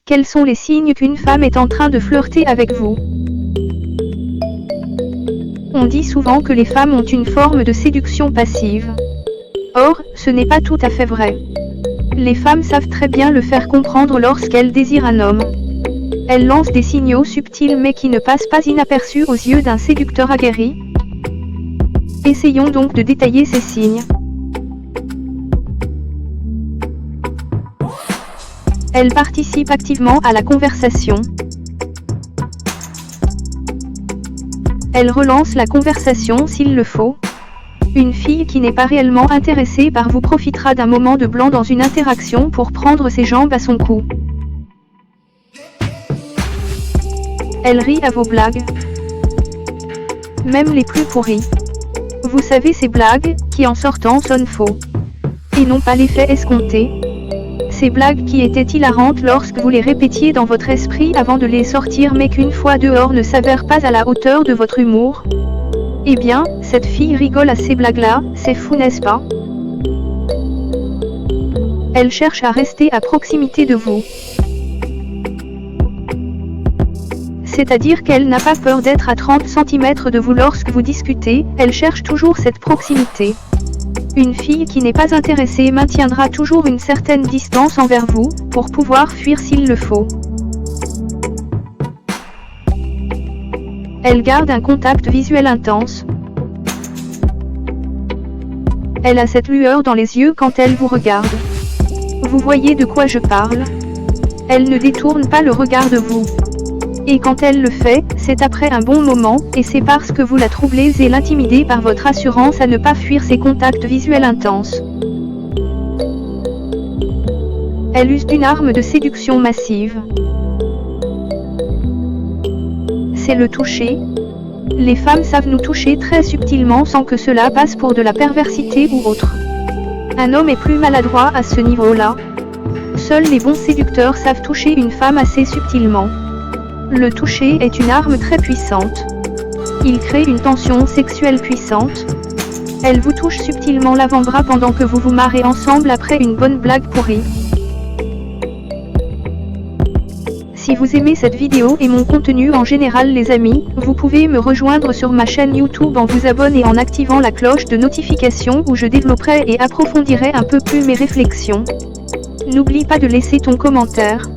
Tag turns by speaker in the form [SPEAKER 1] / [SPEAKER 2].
[SPEAKER 1] quels sont les signes qu'une femme est en train de flirter avec vous? On dit souvent que les femmes ont une forme de séduction passive. Or, ce n'est pas tout à fait vrai. Les femmes savent très bien le faire comprendre lorsqu'elles désirent un homme. Elles lancent des signaux subtils mais qui ne passent pas inaperçus aux yeux d'un séducteur aguerri. Essayons donc de détailler ces signes. Elles participent activement à la conversation. Elles relancent la conversation s'il le faut. Une fille qui n'est pas réellement intéressée par vous profitera d'un moment de blanc dans une interaction pour prendre ses jambes à son cou. Elle rit à vos blagues, même les plus pourries. Vous savez ces blagues, qui en sortant sonnent faux, et n'ont pas l'effet escompté. Ces blagues qui étaient hilarantes lorsque vous les répétiez dans votre esprit avant de les sortir mais qu'une fois dehors ne s'avèrent pas à la hauteur de votre humour. Eh bien, cette fille rigole à ces blagues-là, c'est fou n'est-ce pas? Elle cherche à rester à proximité de vous. C'est-à-dire qu'elle n'a pas peur d'être à 30 cm de vous lorsque vous discutez, elle cherche toujours cette proximité. Une fille qui n'est pas intéressée maintiendra toujours une certaine distance envers vous, pour pouvoir fuir s'il le faut. Elle garde un contact visuel intense. Elle a cette lueur dans les yeux quand elle vous regarde. Vous voyez de quoi je parle? Elle ne détourne pas le regard de vous. Et quand elle le fait, c'est après un bon moment, et c'est parce que vous la troublez et l'intimidez par votre assurance à ne pas fuir ces contacts visuels intenses. Elle use d'une arme de séduction massive. C'est le toucher. Les femmes savent nous toucher très subtilement sans que cela passe pour de la perversité ou autre. Un homme est plus maladroit à ce niveau-là. Seuls les bons séducteurs savent toucher une femme assez subtilement. Le toucher est une arme très puissante. Il crée une tension sexuelle puissante. Elle vous touche subtilement l'avant-bras pendant que vous vous marrez ensemble après une bonne blague pourrie. Si vous aimez cette vidéo et mon contenu en général les amis, vous pouvez me rejoindre sur ma chaîne YouTube en vous abonnant et en activant la cloche de notification où je développerai et approfondirai un peu plus mes réflexions. N'oublie pas de laisser ton commentaire.